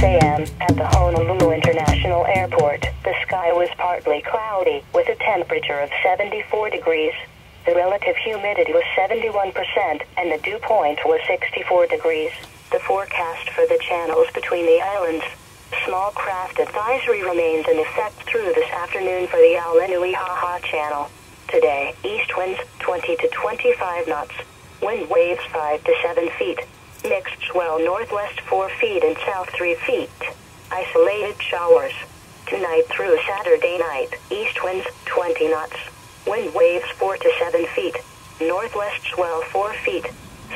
a.m. at the Honolulu International Airport. The sky was partly cloudy with a temperature of 74 degrees. The relative humidity was 71% and the dew point was 64 degrees. The forecast for the channels between the islands. Small craft advisory remains in effect through this afternoon for the Lealea channel. Today, east winds 20 to 25 knots. Wind waves 5 to 7 feet. Mixed swell northwest 4 feet and south 3 feet. Isolated showers. Tonight through Saturday night, east winds 20 knots. Wind waves 4 to 7 feet. Northwest swell 4 feet.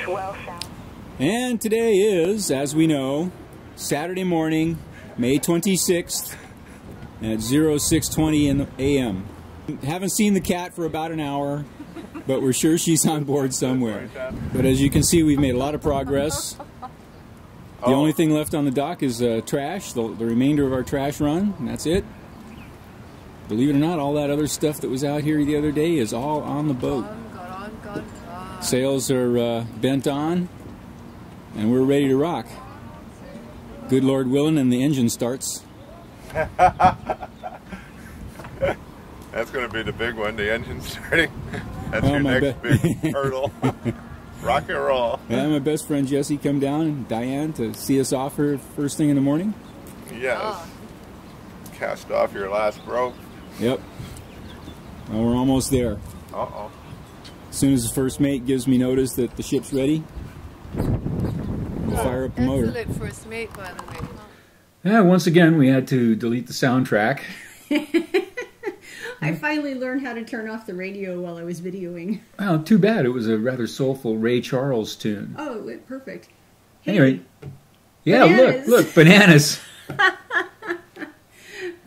Swell south. And today is, as we know, Saturday morning, May 26th at 06:20 a.m. Haven't seen the cat for about an hour, but we're sure she's on board somewhere. But as you can see, we've made a lot of progress. The only thing left on the dock is trash, the remainder of our trash run, and that's it. Believe it or not, all that other stuff that was out here the other day is all on the boat. Sails are bent on, and we're ready to rock. Good Lord willing, and the engine starts. That's going to be the big one, the engine starting. That's your next big hurdle. Rock and roll. Yeah, my best friend Jesse come down, and Diane, to see us off her first thing in the morning. Yes. Cast off your last rope. Yep. Well, we're almost there. Uh-oh. As soon as the first mate gives me notice that the ship's ready, we'll fire up the motor. Excellent first mate, by the way. Yeah, once again, we had to delete the soundtrack. I finally learned how to turn off the radio while I was videoing. Well, too bad. It was a rather soulful Ray Charles tune. Oh, it went perfect. Hey, anyway, yeah, bananas. look, bananas.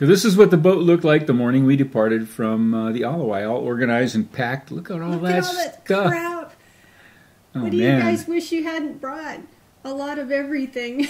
So this is what the boat looked like the morning we departed from the Lealea, all organized and packed. Look at all that stuff. Crap. Oh, what do you guys wish you hadn't brought? A lot of everything.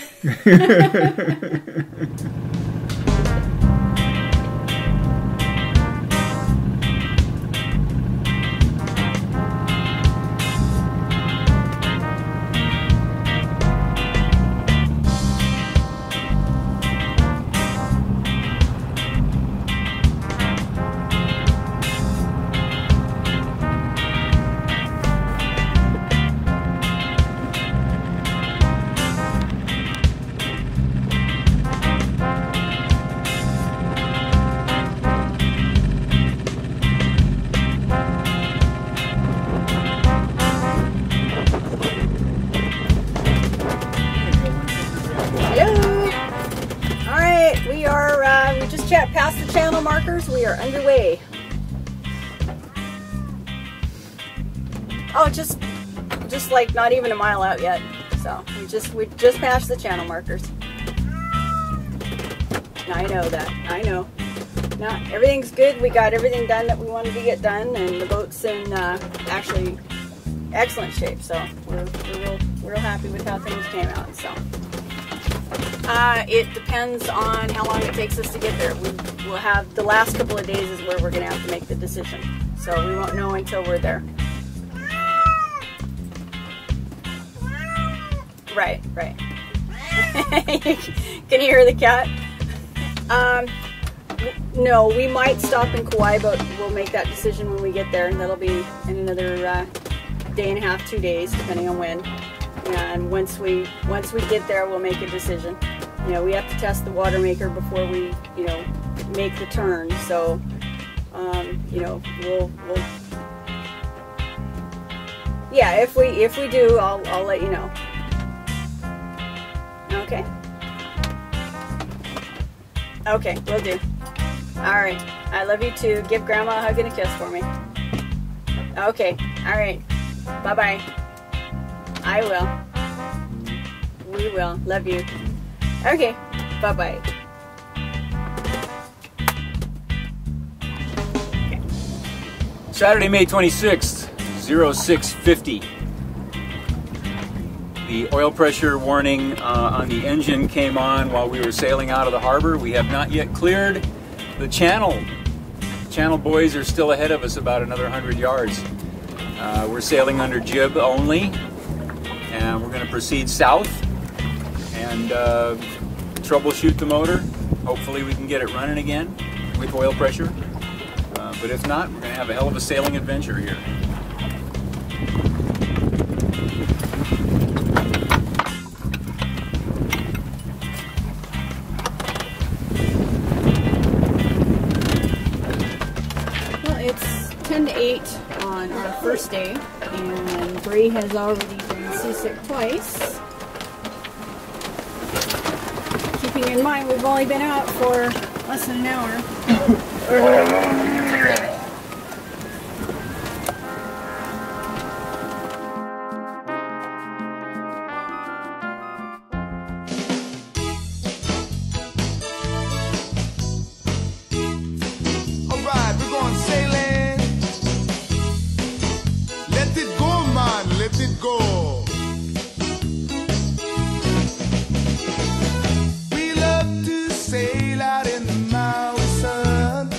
Past the channel markers, we are underway. Oh, just like not even a mile out yet. So we just passed the channel markers. I know that. I know. Now everything's good. We got everything done that we wanted to get done, and the boat's in actually excellent shape. So we're real happy with how things came out. So. It depends on how long it takes us to get there. We'll have the last couple of days is where we're going to have to make the decision. So we won't know until we're there. Right. Can you hear the cat? No, we might stop in Kauai, but we'll make that decision when we get there. And that'll be in another day and a half, 2 days, depending on when. And once we get there, we'll make a decision. You know, we have to test the water maker before we, you know, make the turn. So, you know, we'll yeah, if we do, I'll let you know. Okay. Okay, will do. All right. I love you too. Give Grandma a hug and a kiss for me. Okay. All right. Bye-bye. I will. We will. Love you. Okay. Bye-bye. Okay. Saturday, May 26th, 06:50. The oil pressure warning on the engine came on while we were sailing out of the harbor. We have not yet cleared the channel. Channel boys are still ahead of us about another 100 yards. We're sailing under jib only, and we're going to proceed south and troubleshoot the motor. Hopefully we can get it running again with oil pressure. But if not, we're going to have a hell of a sailing adventure here. Well, it's 10 to 8 on our first day, and Bree has already been seasick twice. Keeping in mind we've only been out for less than an hour. Alright, we're going sailing. Let it go, man, let it go. We love to sail out in the Maui sun.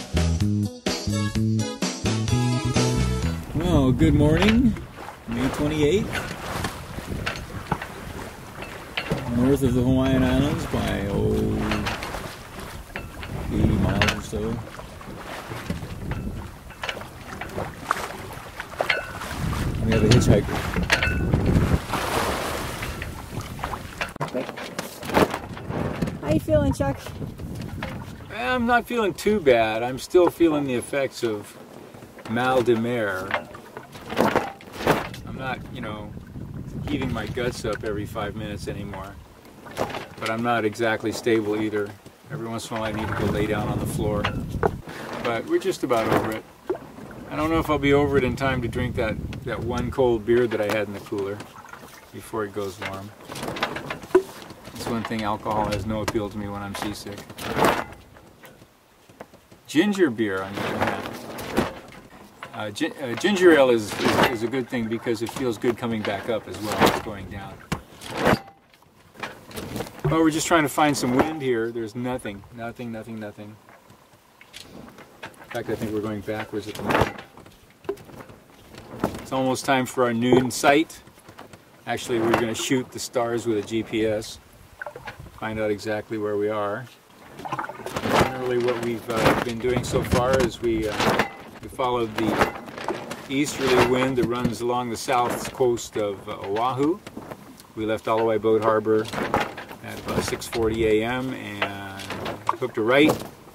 Well, good morning, May 28th. North of the Hawaiian Islands by 80 miles or so. We have a hitchhiker. How you feeling, Chuck? I'm not feeling too bad. I'm still feeling the effects of mal de mer. I'm not, you know, heaving my guts up every 5 minutes anymore. But I'm not exactly stable either. Every once in a while I need to go lay down on the floor. But we're just about over it. I don't know if I'll be over it in time to drink that one cold beer that I had in the cooler before it goes warm. That's one thing, alcohol has no appeal to me when I'm seasick. Ginger beer, on the other hand. Ginger ale is a good thing because it feels good coming back up as well as going down. Well, we're just trying to find some wind here. There's nothing. In fact, I think we're going backwards at the moment. It's almost time for our noon sight. Actually, we're going to shoot the stars with a GPS. Find out exactly where we are. Generally, what we've been doing so far is we followed the easterly wind that runs along the south coast of Oahu. We left Alawai Boat Harbor at about 6:40 a.m. and hooked a right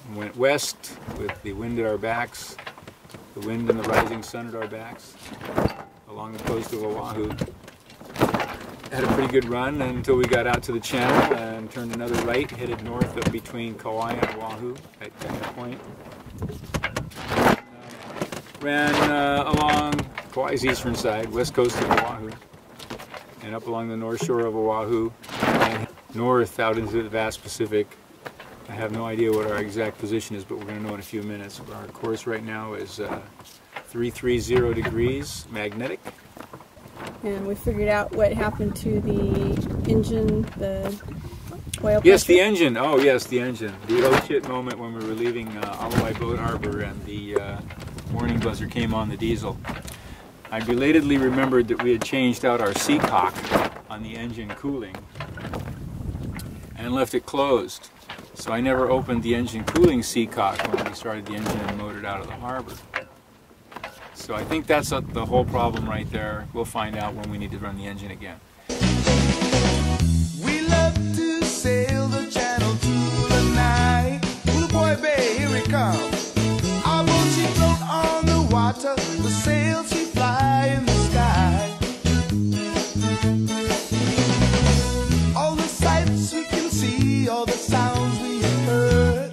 and went west with the wind at our backs, the wind and the rising sun at our backs, along the coast of Oahu. Had a pretty good run until we got out to the channel and turned another right, headed north of between Kauai and Oahu at that point. Ran along Kauai's eastern side, west coast of Oahu, and up along the north shore of Oahu, and north out into the vast Pacific. I have no idea what our exact position is, but we're going to know in a few minutes. Our course right now is 330 degrees magnetic. And we figured out what happened to the engine, the oil pressure. Yes, the engine. Oh, yes, the engine. The oh shit moment when we were leaving Alawai Boat Harbor and the warning buzzer came on the diesel. I belatedly remembered that we had changed out our seacock on the engine cooling and left it closed. So I never opened the engine cooling seacock when we started the engine and motored out of the harbor. So I think that's the whole problem right there. We'll find out when we need to run the engine again. We love to sail the channel through the night. Ulupoy Bay, here it comes. Our boat she float on the water, the sails she fly in the sky. All the sights we can see, all the sounds we have heard.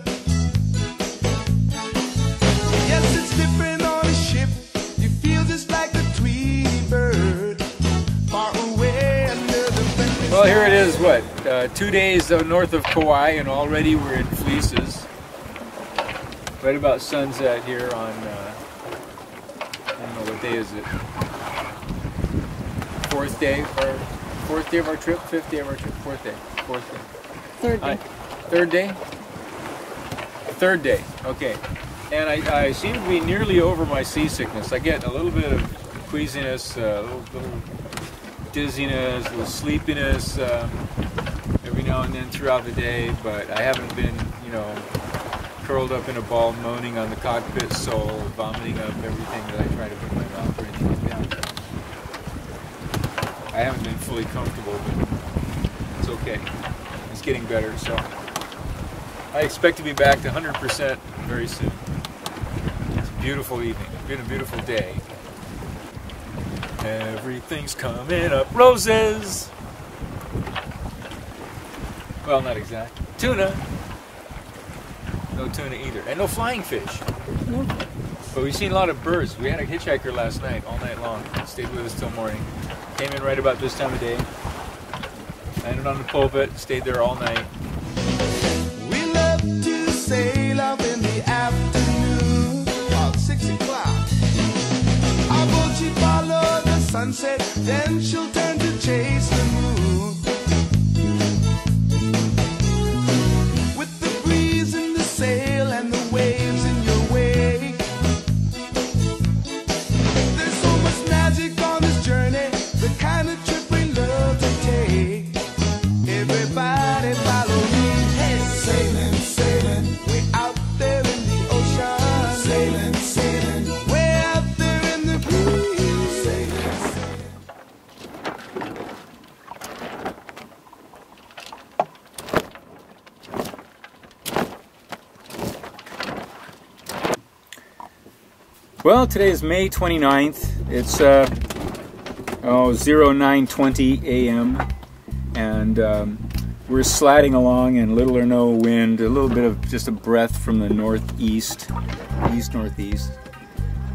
Yes, it's different on a ship. You feel just like the Tweety bird, far away under the friendly Well, here it is, what, 2 days north of Kauai, and already we're in fleeces. Right about sunset here on, I don't know, what day is it? Fourth day of our trip, fifth day of our trip, fourth day. Third day. Third day? Third day, okay. And I seem to be nearly over my seasickness. I get a little bit of queasiness, a little dizziness, a little sleepiness every now and then throughout the day, but I haven't been, you know, curled up in a ball moaning on the cockpit sole, vomiting up everything that I try to put in my mouth or anything like that. I haven't been fully comfortable, but it's okay. It's getting better, so I expect to be back to 100% very soon. It's a beautiful evening. It's been a beautiful day. Everything's coming up roses. Well, not exactly. Tuna. No tuna either. And no flying fish. Nope. But we've seen a lot of birds. We had a hitchhiker last night, all night long. Stayed with us till morning. Came in right about this time of day. Landed on the pulpit, stayed there all night. We love to sail off in the afternoon, about 6 o'clock. Our boat she'd follow the sunset, then she'll turn to chase the moon. With the breeze in the sail and the waves in your wake, there's so much magic on this journey, the kind of trip we love to take. Everybody follow me, hey, sailing, sailing, way out there in the ocean. Sailing, sailing, way out there in the breeze. Sailing, Well, today is May 29th. It's 09:20 a.m. and we're sliding along in little or no wind, a little bit of just a breath from the northeast, east-northeast.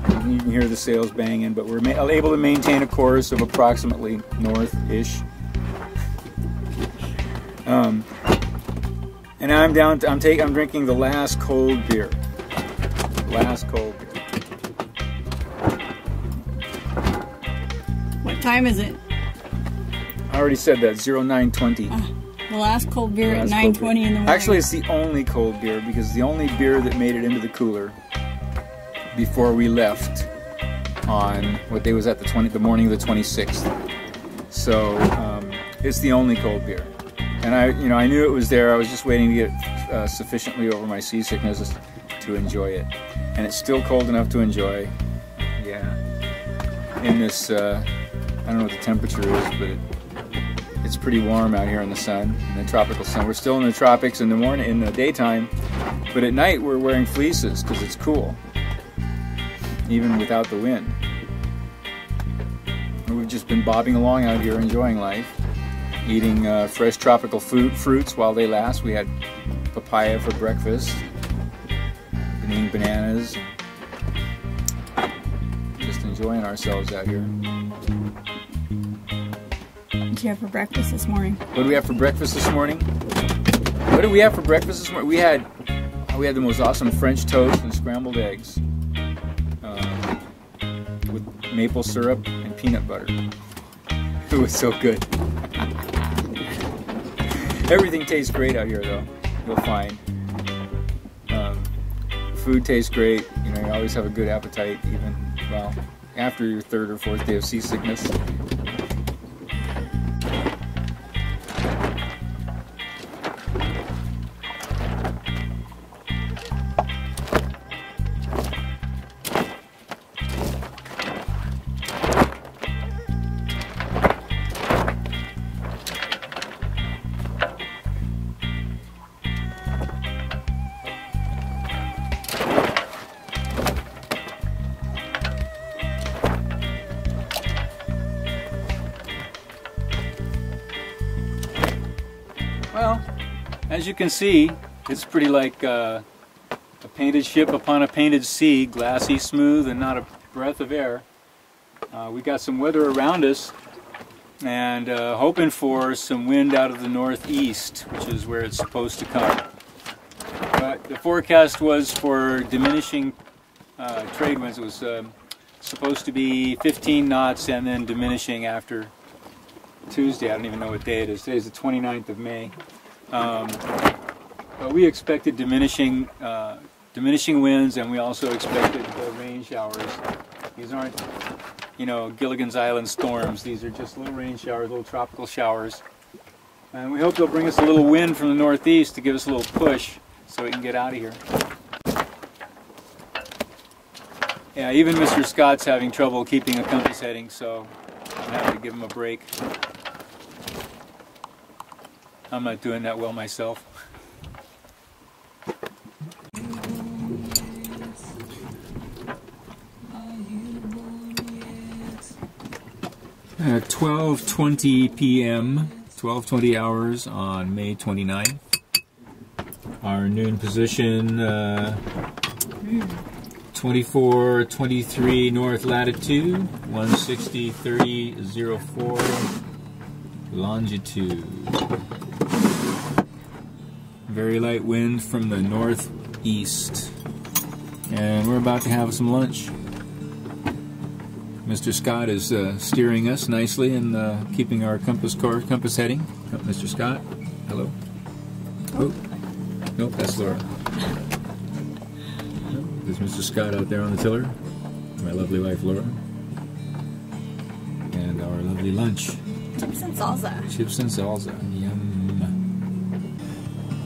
You can hear the sails banging, but we're able to maintain a course of approximately north-ish. And I'm drinking the last cold beer. Last cold beer. What time is it? I already said that, 09:20. The last cold beer at 9:20 in the morning. Actually, it's the only cold beer because the only beer that made it into the cooler before we left on what day was that? The morning of the 26th. So it's the only cold beer, and I knew it was there. I was just waiting to get sufficiently over my seasickness to enjoy it, and it's still cold enough to enjoy. Yeah, in this. I don't know what the temperature is, but it's pretty warm out here in the sun, in the tropical sun. We're still in the tropics in the morning, in the daytime, but at night we're wearing fleeces because it's cool, even without the wind. And we've just been bobbing along out here, enjoying life, eating fresh tropical fruits while they last. We had papaya for breakfast, been eating bananas, just enjoying ourselves out here. What did you have for breakfast this morning? What did we have for breakfast this morning? What did we have for breakfast this morning? We had the most awesome French toast and scrambled eggs with maple syrup and peanut butter. It was so good. Everything tastes great out here, though. You'll find. Food tastes great. You know, you always have a good appetite, even after your third or fourth day of seasickness. Well, as you can see, it's pretty like a painted ship upon a painted sea, glassy, smooth, and not a breath of air. We got some weather around us, and hoping for some wind out of the northeast, which is where it's supposed to come. But the forecast was for diminishing trade winds. It was supposed to be 15 knots and then diminishing after Tuesday. I don't even know what day it is. Today's the 29th of May. But we expected diminishing winds, and we also expected rain showers. These aren't, Gilligan's Island storms. These are just little rain showers, little tropical showers. And we hope they'll bring us a little wind from the northeast to give us a little push so we can get out of here. Yeah, even Mr. Scott's having trouble keeping a compass heading, so I'm having to give him a break. I'm not doing that well myself. 12:20 p.m., 12:20 hours on May 29th. Our noon position, 2423 north latitude, 160.30.04 longitude. Very light wind from the northeast. And we're about to have some lunch. Mr. Scott is steering us nicely and keeping our compass heading. Oh, Mr. Scott, hello. Oh, nope, that's Laura. There's Mr. Scott out there on the tiller. My lovely wife, Laura. And our lovely lunch. Chips and salsa. Chips and salsa. Yum.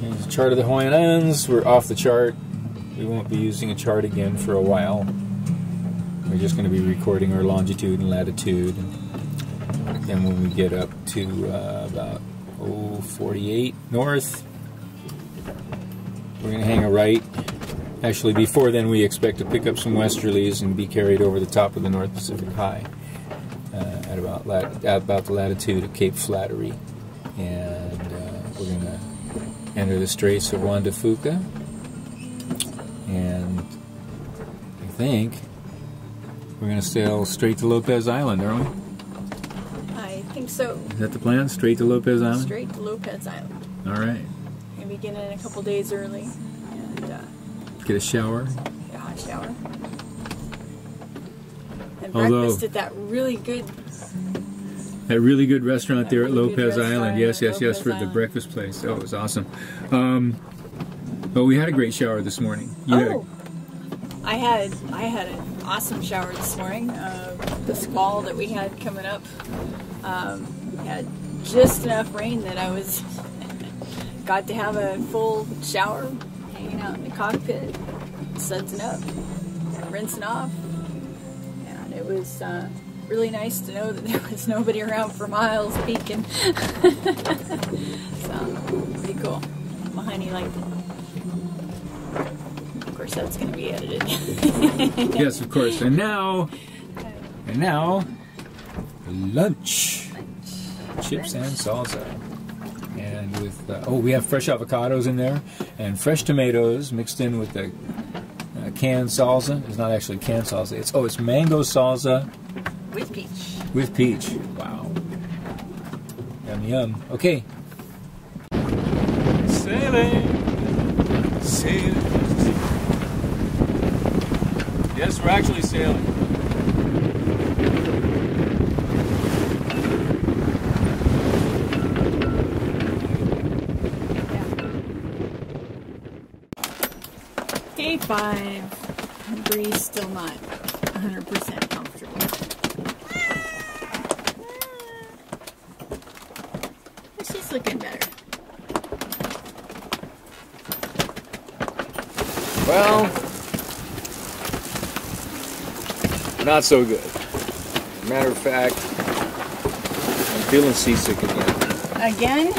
Here's a chart of the Hawaiian Islands. We're off the chart. We won't be using a chart again for a while. We're just going to be recording our longitude and latitude. Then when we get up to about 48 north, we're going to hang a right. Actually, before then, we expect to pick up some westerlies and be carried over the top of the North Pacific High at about the latitude of Cape Flattery. And we're going to enter the Straits of Juan de Fuca. And I think we're going to sail straight to Lopez Island, aren't we? I think so. Is that the plan? Straight to Lopez Island? Straight to Lopez Island. All right. Maybe get in a couple days early and get a shower. Get a hot shower. And Although, breakfast at that really good restaurant there at Lopez Island. Yes, for the breakfast place. Oh, it was awesome. But we had a great shower this morning. I had an awesome shower this morning. The squall that we had coming up had just enough rain that I got to have a full shower, hanging out in the cockpit, sudsing up, rinsing off, and it was really nice to know that there was nobody around for miles peeking. So pretty cool. My honey liked it. Of course, that's going to be edited. Yes, of course. And now, lunch. Chips and salsa. And with, we have fresh avocados in there, and fresh tomatoes mixed in with the canned salsa. It's not actually canned salsa. It's mango salsa. With peach. With peach. Wow. Yum, yum. Okay. Sailing. Yes, we're actually sailing. Day 5. Breeze still not 100% comfortable. She's looking better. Well, not so good. Matter of fact, I'm feeling seasick again. Again?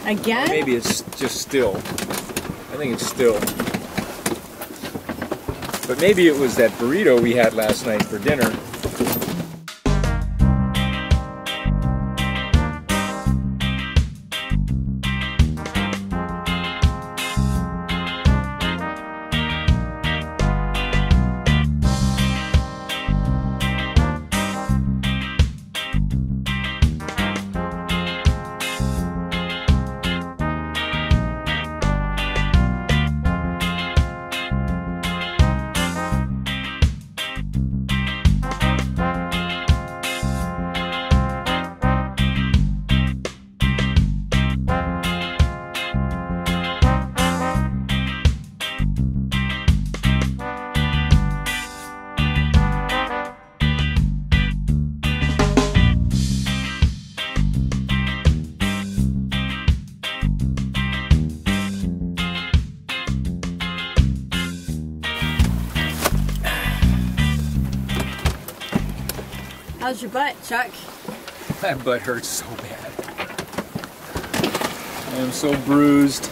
Again? Or maybe it's just still. I think it's still. But maybe it was that burrito we had last night for dinner. How's your butt, Chuck? My butt hurts so bad. I am so bruised.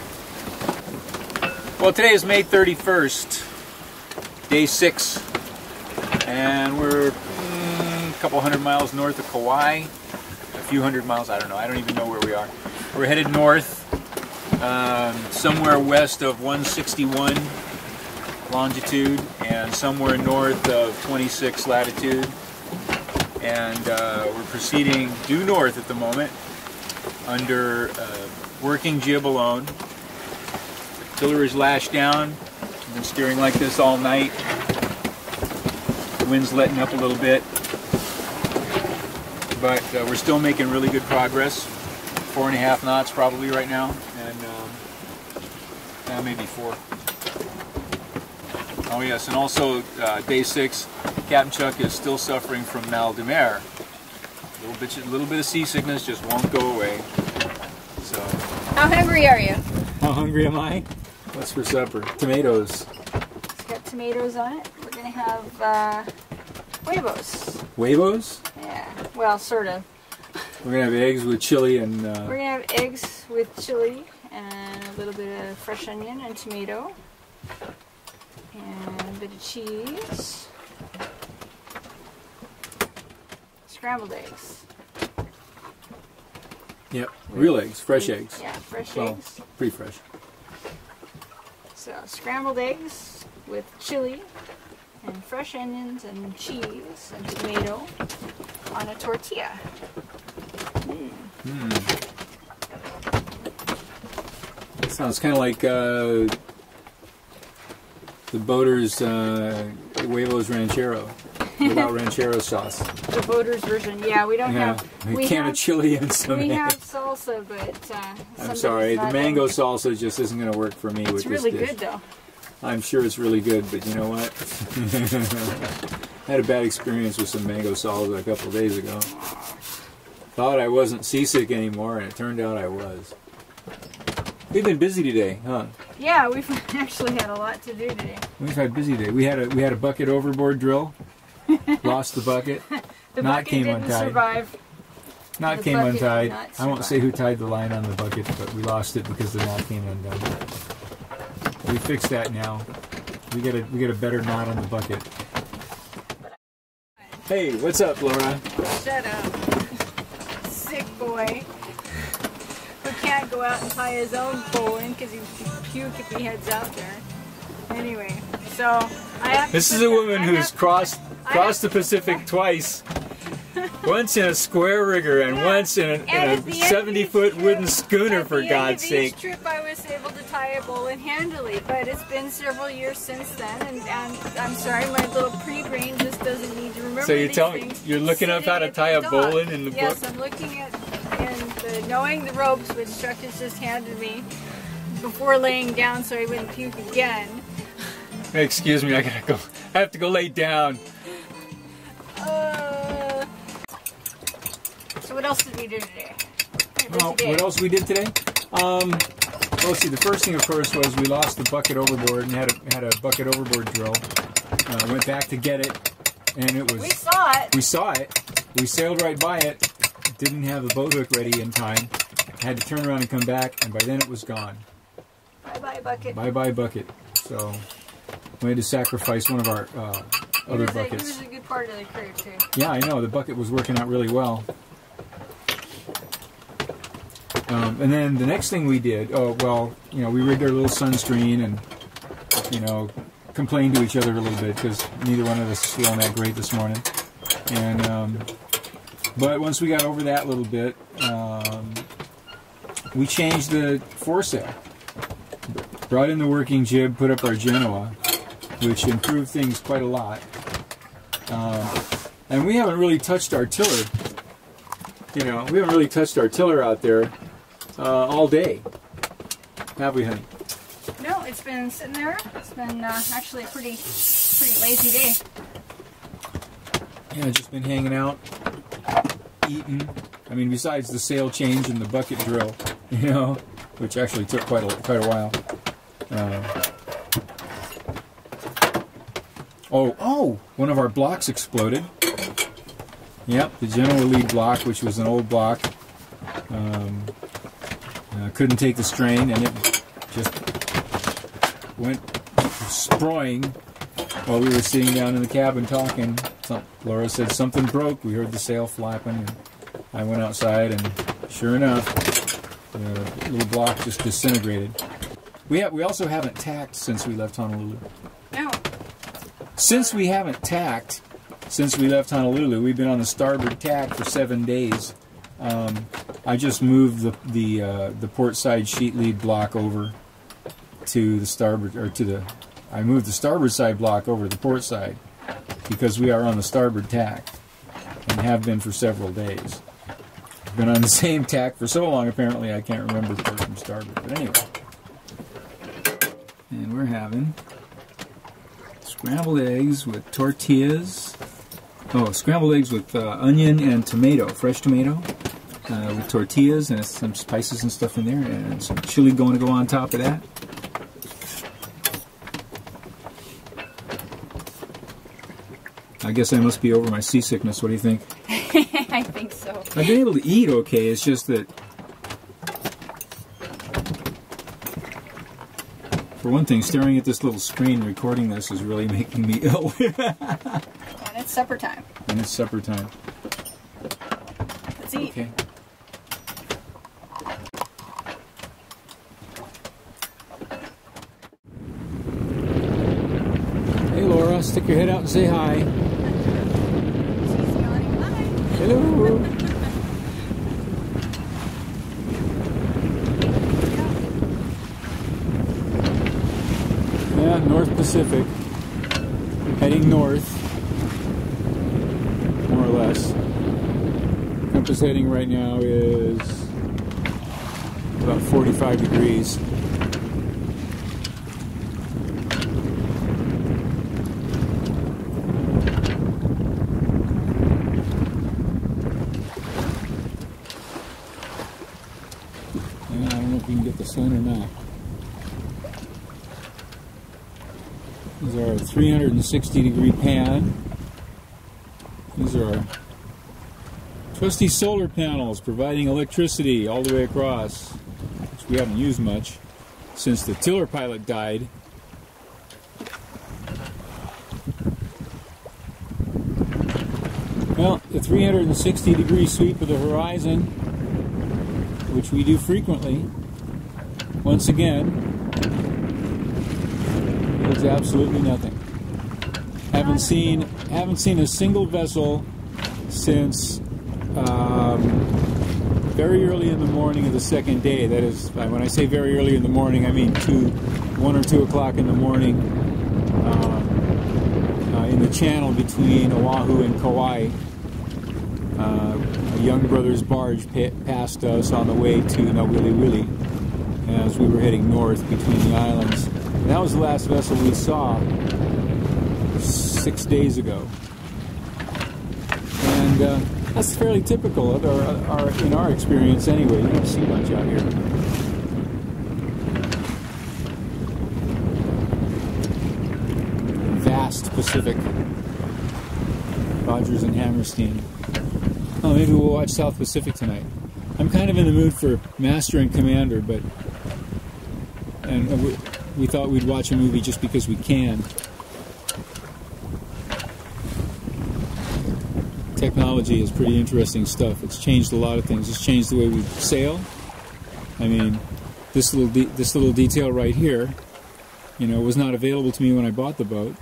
Well, today is May 31st, day 6, and we're a couple hundred miles north of Kauai. A few hundred miles, I don't know. I don't even know where we are. We're headed north, somewhere west of 161 longitude and somewhere north of 26 latitude. And we're proceeding due north at the moment under working jib alone. Tiller is lashed down. I've been steering like this all night. The wind's letting up a little bit, but we're still making really good progress. 4.5 knots probably right now, and maybe 4. Oh yes, and also day 6, Captain Chuck is still suffering from mal de mer. A little bit of seasickness just won't go away. So. How hungry are you? How hungry am I? What's for supper? Tomatoes. It's got tomatoes on it. We're gonna have huevos. Huevos? Yeah. Well, sort of. We're gonna have eggs with chili and. We're gonna have eggs with chili and a little bit of fresh onion and tomato. And a bit of cheese. Scrambled eggs. Yep, real eggs, fresh eggs. Yeah, fresh well, eggs. Pretty fresh. So, scrambled eggs with chili and fresh onions and cheese and tomato on a tortilla. That sounds kind of like the Boater's huevos ranchero without ranchero sauce. The Boater's version, yeah. We don't have. A can of chili and some. We eggs. have salsa, but I'm sorry, the mango salsa just isn't going to work for me with this dish. It's really good, though. I'm sure it's really good, but you know what? I had a bad experience with some mango salsa a couple of days ago. Thought I wasn't seasick anymore, and it turned out I was. We've been busy today, huh? Yeah, we've actually had a lot to do today. We've had a busy day. We had a bucket overboard drill. Lost the bucket. The knot bucket came didn't untied. survive. Knot The came bucket did untied. not I won't survive. say who tied the line on the bucket, but we lost it because the knot came undone. We fixed that now. We get a better knot on the bucket. Hey, what's up, Laura? Shut up. Sick boy. Who can't go out and tie his own bowl in because he'd puke if he heads out there. Anyway, so I have This to is a woman who's crossed the Pacific twice. Once in a square rigger and once in a 70-foot wooden schooner, for God's sake. At the end of each trip I was able to tie a bowline handily, but it's been several years since then, and I'm sorry, my little pre-brain just doesn't need to remember. So you these tell me, things. you're looking up how to tie a bowline in the book? Yes, I'm looking at knowing the ropes, which Chuck has just handed me before laying down so I wouldn't puke again. Excuse me, I gotta go. I have to go lay down. So what else did we do today? Well, what else we did today? Well, let's see. The first thing, of course, was we lost the bucket overboard and had a bucket overboard drill. Went back to get it, and it was. We saw it. We saw it. We sailed right by it. Didn't have the boat hook ready in time. Had to turn around and come back, and by then it was gone. Bye-bye bucket. Bye-bye bucket. So we had to sacrifice one of our other buckets. He was a good part of the crew, too. Yeah, I know. The bucket was working out really well. And then the next thing we did, we rigged our little sunscreen and, complained to each other a little bit because neither one of us is feeling that great this morning. And, but once we got over that little bit, we changed the foresail. Brought in the working jib, put up our Genoa, which improved things quite a lot. And we haven't really touched our tiller. We haven't really touched our tiller out there all day, have we, honey? No, it's been sitting there. It's been actually a pretty lazy day. Yeah, just been hanging out, eating. I mean, besides the sail change and the bucket drill, which actually took quite a while. One of our blocks exploded. Yep, the general lead block, which was an old block, couldn't take the strain, and it just went sproing while we were sitting down in the cabin talking. Laura said something broke. We heard the sail flapping, and I went outside, and sure enough, the little block just disintegrated. We also haven't tacked since we left Honolulu. No. Since we haven't tacked since we left Honolulu, we've been on the starboard tack for 7 days. I just moved the port side sheet lead block over to the starboard, or to the. I moved the starboard side block over to the port side because we are on the starboard tack and have been for several days. We've been on the same tack for so long, apparently I can't remember port from starboard. But anyway, and we're having scrambled eggs with tortillas. Oh, scrambled eggs with onion and tomato, fresh tomato, with tortillas and some spices and stuff in there, and some chili going to go on top of that. I guess I must be over my seasickness. What do you think? I think so. I've been able to eat okay. It's just that, for one thing, staring at this little screen recording this is really making me ill. And it's supper time. And it's supper time. Let's eat. Okay. Hey Laura, stick your head out and say hi. She's yawning. Hi. Hello. Yeah, North Pacific. Heading north, more or less. Compass heading right now is about 45 degrees. And I don't know if you can get the sun or not. These are our 360-degree pan. These are our trusty solar panels providing electricity all the way across, which we haven't used much since the tiller pilot died. Well, the 360-degree sweep of the horizon, which we do frequently, once again, is absolutely nothing. Haven't seen a single vessel since very early in the morning of the second day. That is, when I say very early in the morning, I mean 1 or 2 o'clock in the morning, in the channel between Oahu and Kauai. A Young Brothers barge passed us on the way to Nawili Wili as we were heading north between the islands. And that was the last vessel we saw 6 days ago. And that's fairly typical of in our experience anyway. You don't see much out here. Vast Pacific. Rogers and Hammerstein. Oh, maybe we'll watch South Pacific tonight. I'm kind of in the mood for Master and Commander, but we thought we'd watch a movie just because we can. Technology is pretty interesting stuff. It's changed a lot of things. It's changed the way we sail. I mean, this little detail right here, was not available to me when I bought the boat,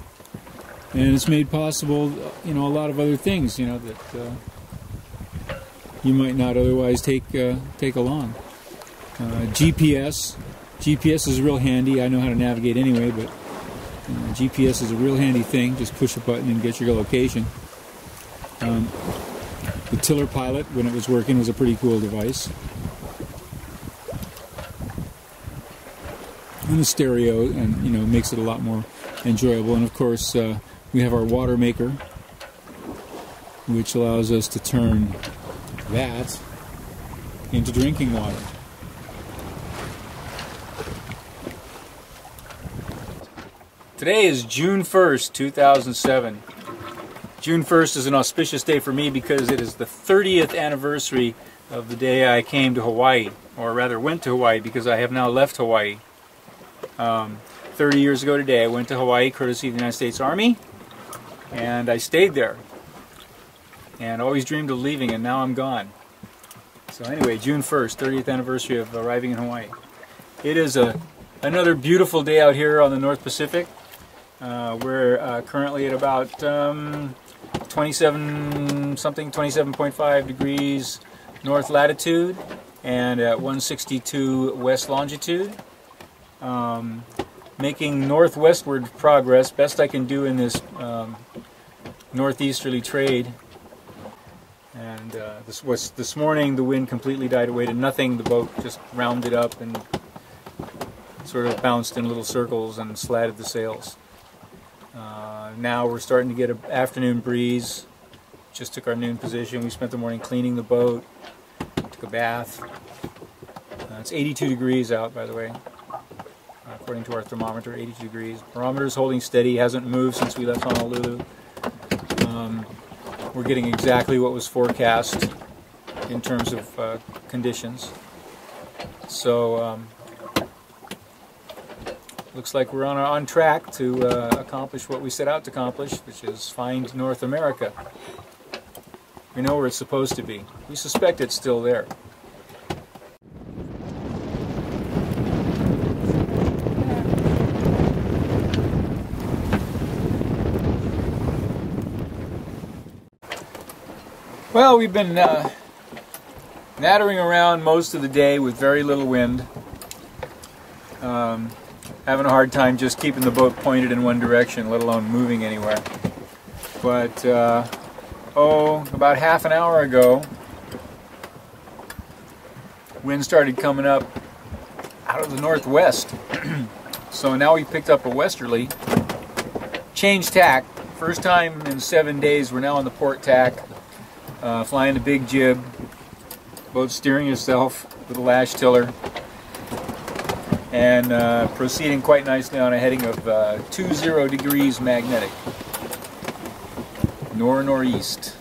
and it's made possible, a lot of other things, that you might not otherwise take along. GPS is real handy. I know how to navigate anyway, but GPS is a real handy thing. Just push a button and get your location. The tiller pilot, when it was working, was a pretty cool device. And the stereo, and makes it a lot more enjoyable. And of course, we have our water maker, which allows us to turn that into drinking water. Today is June 1st, 2007. June 1st is an auspicious day for me because it is the 30th anniversary of the day I came to Hawaii, or rather went to Hawaii, because I have now left Hawaii. 30 years ago today I went to Hawaii courtesy of the United States Army, and I stayed there and always dreamed of leaving, and now I'm gone. So anyway, June 1st, 30th anniversary of arriving in Hawaii. It is another beautiful day out here on the North Pacific. We're currently at about 27.5 degrees north latitude and at 162 west longitude. Making northwestward progress, best I can do in this northeasterly trade. And this morning the wind completely died away to nothing. The boat just rounded up and sort of bounced in little circles and slatted the sails. Now we're starting to get an afternoon breeze. Just took our noon position. We spent the morning cleaning the boat, took a bath. It's 82 degrees out, by the way, according to our thermometer, 82 degrees. Barometer's holding steady, hasn't moved since we left Honolulu. We're getting exactly what was forecast in terms of conditions. So looks like we're on track to accomplish what we set out to accomplish, which is find North America. We know where it's supposed to be. We suspect it's still there. Well, we've been nattering around most of the day with very little wind. Having a hard time just keeping the boat pointed in one direction, let alone moving anywhere. But, about half an hour ago, wind started coming up out of the northwest. So now we picked up a westerly, changed tack. First time in 7 days, we're now on the port tack, flying the big jib, boat steering itself with a lash tiller, and proceeding quite nicely on a heading of 20 degrees magnetic, northeast.